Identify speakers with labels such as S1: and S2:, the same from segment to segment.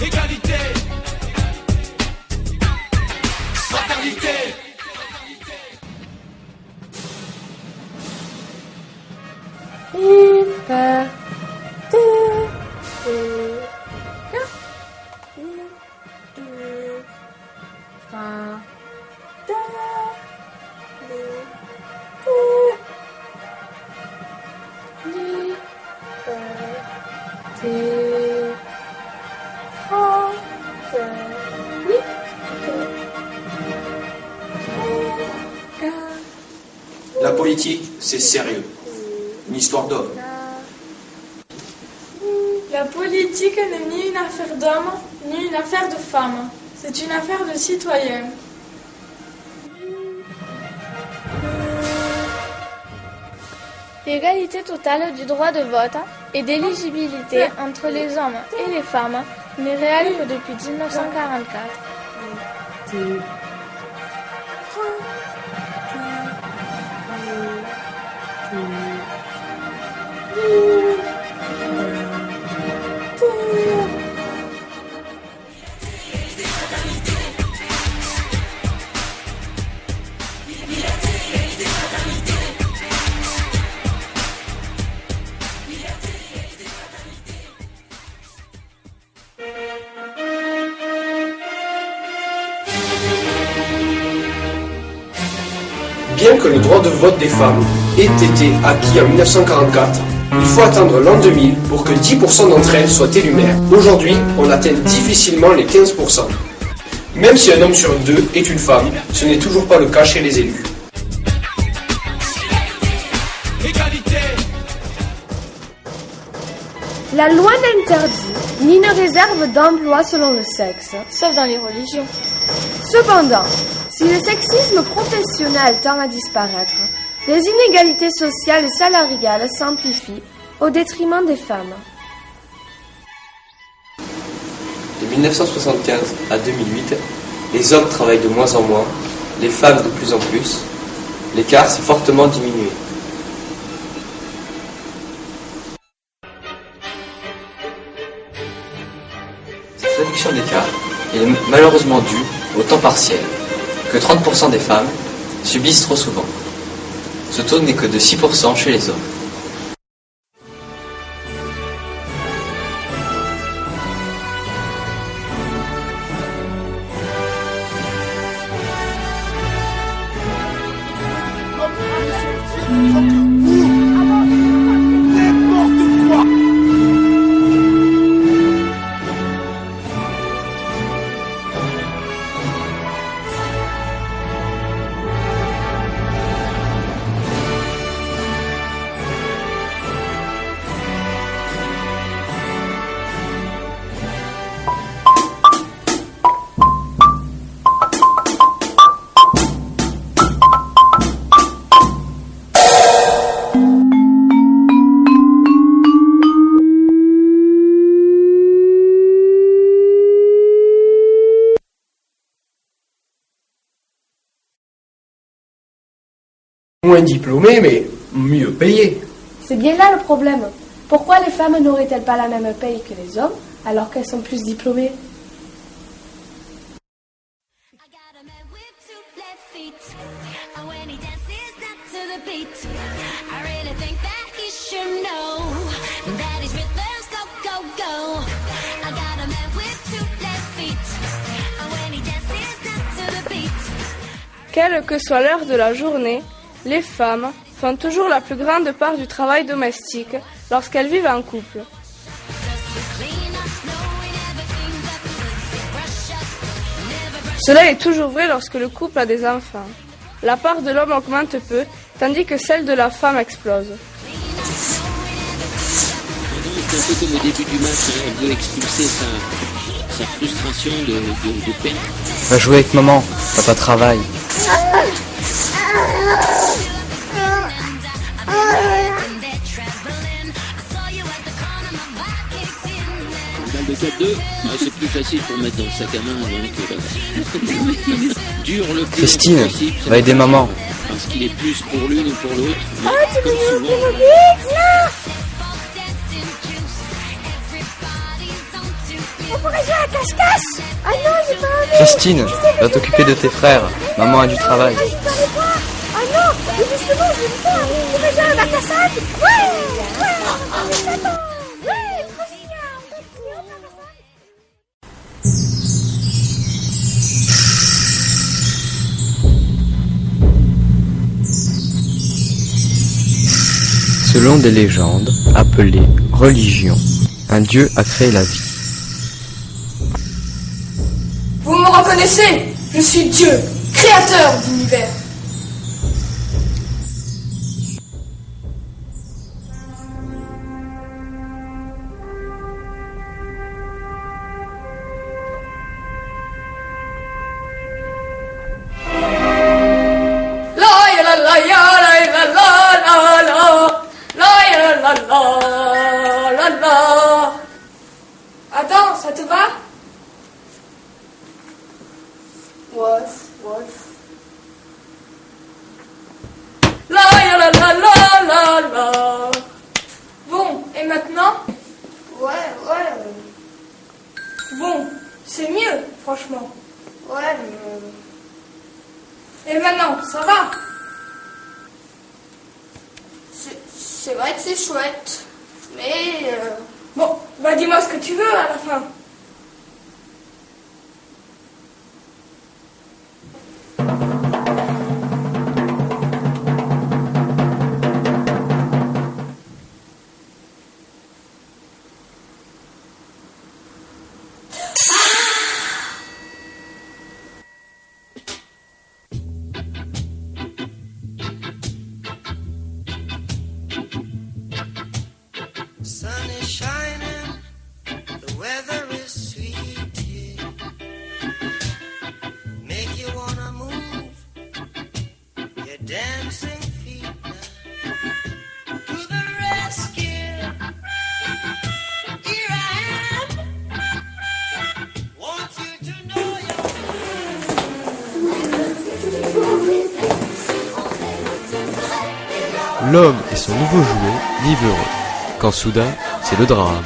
S1: égalité, fraternité.
S2: La politique, c'est sérieux. Une histoire d'homme.
S3: La politique n'est ni une affaire d'hommes, ni une affaire de femmes. C'est une affaire de citoyens.
S4: L'égalité totale du droit de vote et d'éligibilité entre les hommes et les femmes n'est réelle que depuis 1944.
S2: Bien que le droit de vote des femmes ait été acquis en 1944, il faut attendre l'an 2000 pour que 10% d'entre elles soient élues maires. Aujourd'hui, on atteint difficilement les 15%. Même si un homme sur deux est une femme, ce n'est toujours pas le cas chez les élus.
S1: Égalité.
S5: La loi n'interdit ni ne réserve d'emploi selon le sexe.
S4: Sauf dans les religions.
S5: Cependant, si le sexisme professionnel tend à disparaître, les inégalités sociales et salariales s'amplifient au détriment des femmes.
S6: De 1975 à 2008, les hommes travaillent de moins en moins, les femmes de plus en plus. L'écart s'est fortement diminué. Cette réduction d'écart est malheureusement due au temps partiel, que 30% des femmes subissent trop souvent. Ce taux n'est que de 6% chez les hommes.
S2: Moins diplômés, mais mieux payés.
S5: C'est bien là le problème. Pourquoi les femmes n'auraient-elles pas la même paye que les hommes alors qu'elles sont plus diplômées ?
S7: Quelle que soit l'heure de la journée, les femmes font toujours la plus grande part du travail domestique lorsqu'elles vivent en couple. Cela est toujours vrai lorsque le couple a des enfants. La part de l'homme augmente peu, tandis que celle de la femme explose.
S8: C'est un peu comme au début du match, elle veut expulser sa frustration de perdre.
S6: Va jouer avec maman, papa travaille.
S8: Balle de 4-2, c'est plus facile pour mettre dans le sac à main. Donc, dur le plus
S6: Christine,
S8: possible,
S6: va aider maman.
S8: Parce qu'il est plus pour l'une ou pour l'autre.
S5: Oh, tu
S8: Comme
S5: veux
S8: souvent,
S5: vite, là. pourrait jouer à cache-cache. Ah non, j'ai pas envie.
S6: Christine, va t'occuper de tes frères. Maman a du travail.
S5: Je peux aller voir. Ah non, mais justement, je veux pas. On pourrait jouer à la cassade. Ouais, j'attends. Ouais, trop génial.
S6: Selon des légendes, appelées religions, un dieu a créé la vie.
S3: Vous me reconnaissez? Je suis Dieu, créateur d'univers. Attends, ça te va? Ouais. La. Bon, et maintenant?
S5: Ouais.
S3: Bon, c'est mieux, franchement.
S5: Ouais,
S3: Et maintenant, ça va?
S5: c'est vrai que c'est chouette. Mais...
S3: Bon, bah dis-moi ce que tu veux à la fin.
S9: Sun is shining, the weather is sweet, yeah. Make you wanna move your dancing feet now. To the rescue, here I am. Want you to know
S10: L'homme et son nouveau jouet vivent heureux. Quand soudain, c'est le drame.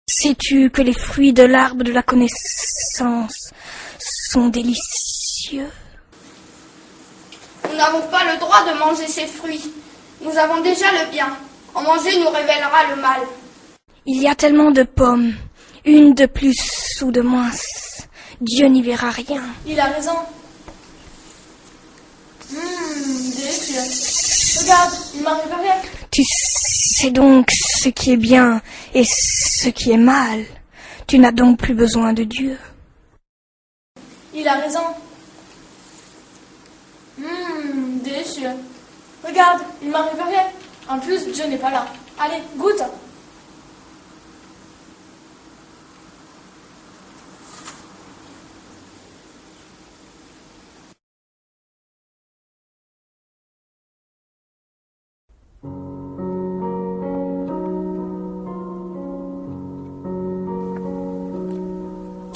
S11: Sais-tu que les fruits de l'arbre de la connaissance sont délicieux?
S5: Nous n'avons pas le droit de manger ces fruits. Nous avons déjà le bien. En manger nous révélera le mal.
S11: Il y a tellement de pommes, une de plus ou de moins. Dieu n'y verra rien.
S3: Il a raison. Délicieux. Regarde, il m'arrive rien.
S11: Tu sais donc ce qui est bien et ce qui est mal. Tu n'as donc plus besoin de Dieu.
S3: Il a raison. Délicieux. Regarde, il m'arrive rien. En plus, Dieu n'est pas là. Allez, goûte.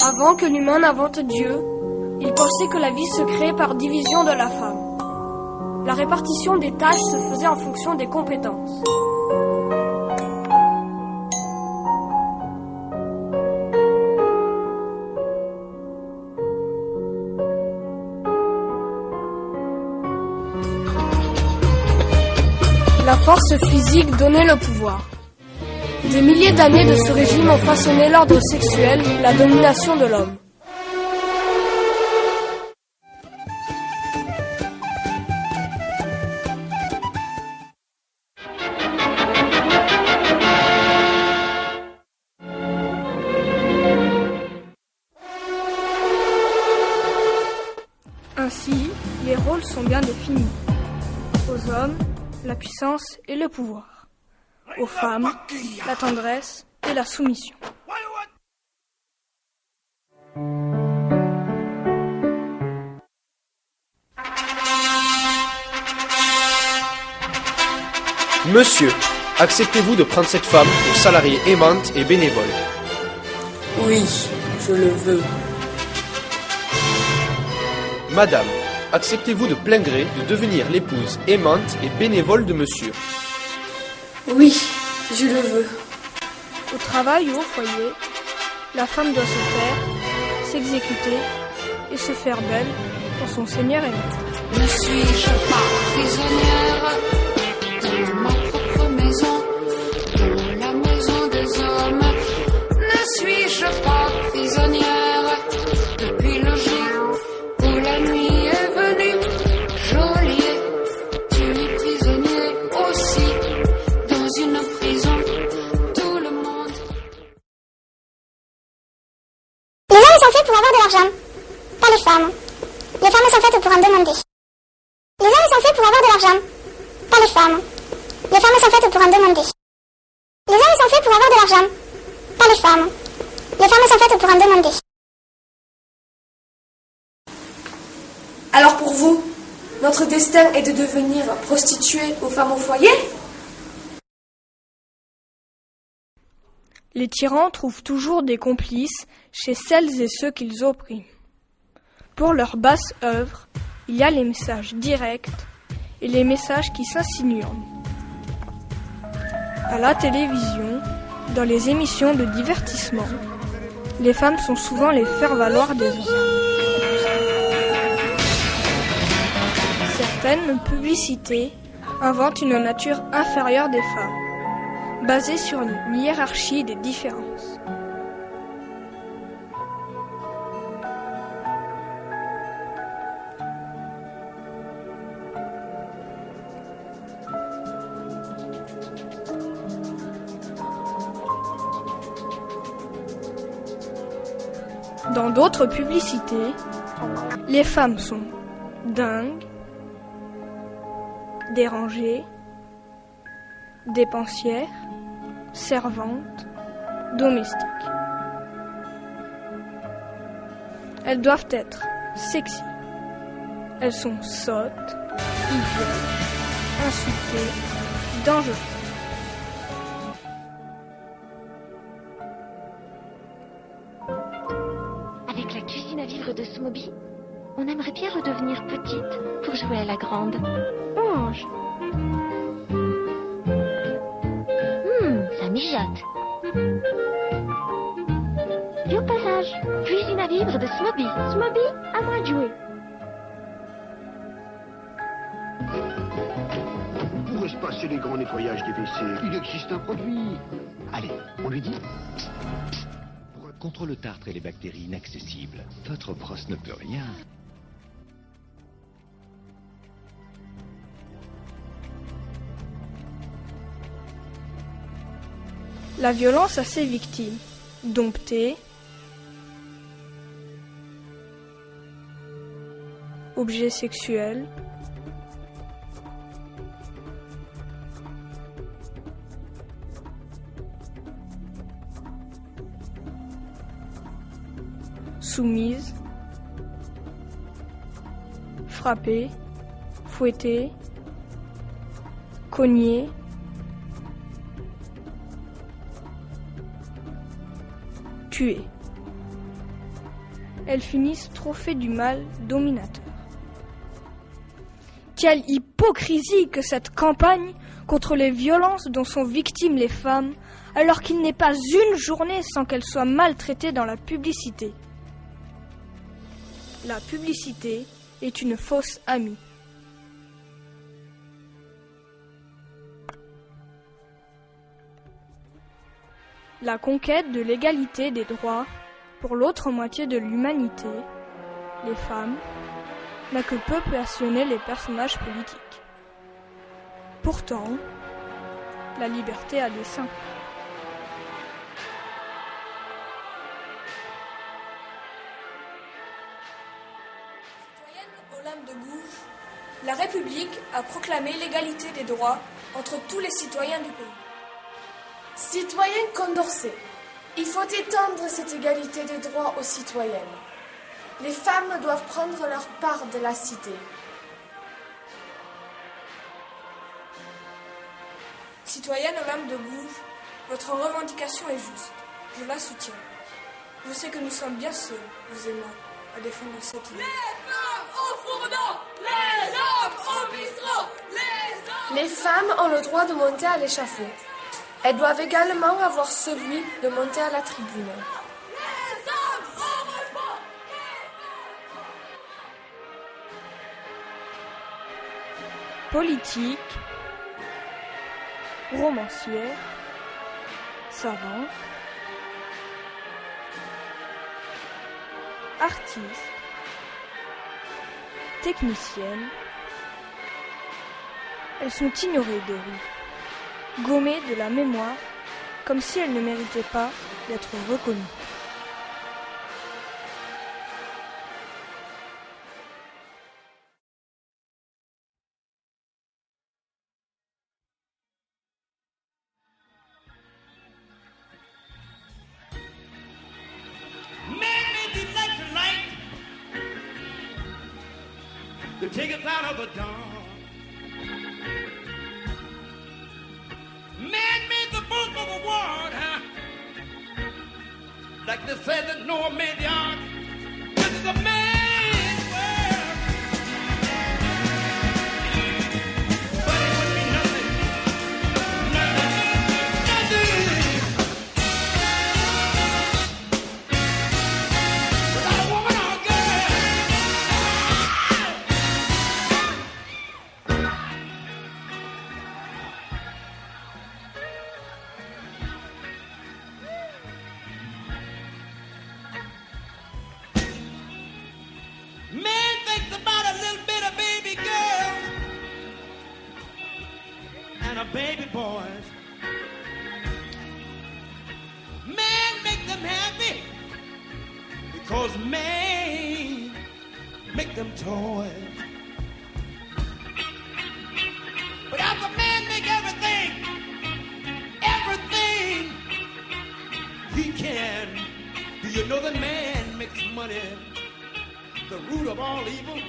S7: Avant que l'humain n'invente Dieu, il pensait que la vie se créait par division de la femme. La répartition des tâches se faisait en fonction des compétences. La force physique donnait le pouvoir. Des milliers d'années de ce régime ont façonné l'ordre sexuel, la domination de l'homme. Ainsi, les rôles sont bien définis. Aux hommes, la puissance et le pouvoir. Aux femmes, la tendresse et la soumission.
S2: Monsieur, acceptez-vous de prendre cette femme pour salariée aimante et bénévole?
S12: Oui, je le veux.
S2: Madame,
S12: acceptez-vous de plein gré de devenir l'épouse aimante et bénévole de monsieur?
S5: Oui, je le veux.
S7: Au travail ou au foyer, la femme doit se taire, s'exécuter et se faire belle pour son Seigneur et maître.
S13: Ne suis-je pas prisonnière dans ma propre maison, dans la maison des hommes? Ne suis-je pas prisonnière depuis le jour où la nuit est venue? Geôlier, tu es prisonnier aussi dans une prison. Tout le monde.
S14: Les hommes sont faits pour avoir de l'argent, pas les femmes. Les femmes sont faites pour en demander. Les hommes sont faits pour avoir de l'argent, pas les femmes. Les femmes sont faites pour en demander. Les hommes sont faits pour avoir de l'argent, pas les femmes. Les femmes sont faites pour en demander.
S5: Alors pour vous, notre destin est de devenir prostituées aux femmes au foyer?
S7: Les tyrans trouvent toujours des complices chez celles et ceux qu'ils oppriment. Pour leur basse œuvre, il y a les messages directs et les messages qui s'insinuent. À la télévision, dans les émissions de divertissement, les femmes sont souvent les faire-valoir des hommes. Certaines publicités inventent une nature inférieure des femmes, basée sur une hiérarchie des différences. Dans d'autres publicités, les femmes sont dingues, dérangées, dépensières, servantes, domestiques. Elles doivent être sexy. Elles sont sottes, idiotes, insultées, dangereuses.
S15: Avec la cuisine à vivre de Smoby, on aimerait bien redevenir petite pour jouer à la grande. Mange. Ça mijote. Et au passage, cuisine à vivre de Smoby. Smoby, à moi de jouer.
S16: Pourrait-je passer les grands nettoyages des WC? Il existe un produit. Allez, on lui dit.
S17: Contre le tartre et les bactéries inaccessibles, votre brosse ne peut rien.
S7: La violence à ses victimes, domptées, objets sexuels, soumises, frappées, fouettées, cognées, tuées. Elles finissent trop fait du mal dominateur. Quelle hypocrisie que cette campagne contre les violences dont sont victimes les femmes, alors qu'il n'est pas une journée sans qu'elles soient maltraitées dans la publicité. La publicité est une fausse amie. La conquête de l'égalité des droits pour l'autre moitié de l'humanité, les femmes, n'a que peu passionné les personnages politiques. Pourtant, la liberté a des seins.
S5: Aux lames de gouge, la République a proclamé l'égalité des droits entre tous les citoyens du pays.
S3: Citoyenne Condorcet, il faut étendre cette égalité des droits aux citoyennes. Les femmes doivent prendre leur part de la cité.
S5: Citoyenne aux lames de gouge, votre revendication est juste. Je la soutiens. Je sais que nous sommes bien seuls, vous et moi, à défendre cette idée.
S1: Les femmes au fourneau!
S3: Les hommes au bistrot. Les femmes ont le droit de monter à l'échafaud. Elles doivent également avoir celui de monter à la tribune.
S7: Politique, romancière, savante, artiste, technicienne. Elles sont ignorées des rues, gommées de la mémoire, comme si elles ne méritaient pas d'être reconnues.
S9: To take us out of the dark. Man made the boat for the water, like they said that Noah made the ark. This is a man's world, but it would be nothing, without a woman or a girl. Man thinks about a little bit of baby girls and a baby boys. Man make them happy because man make them toys. But after man make everything he can, do you know that man makes money? The root of all evil.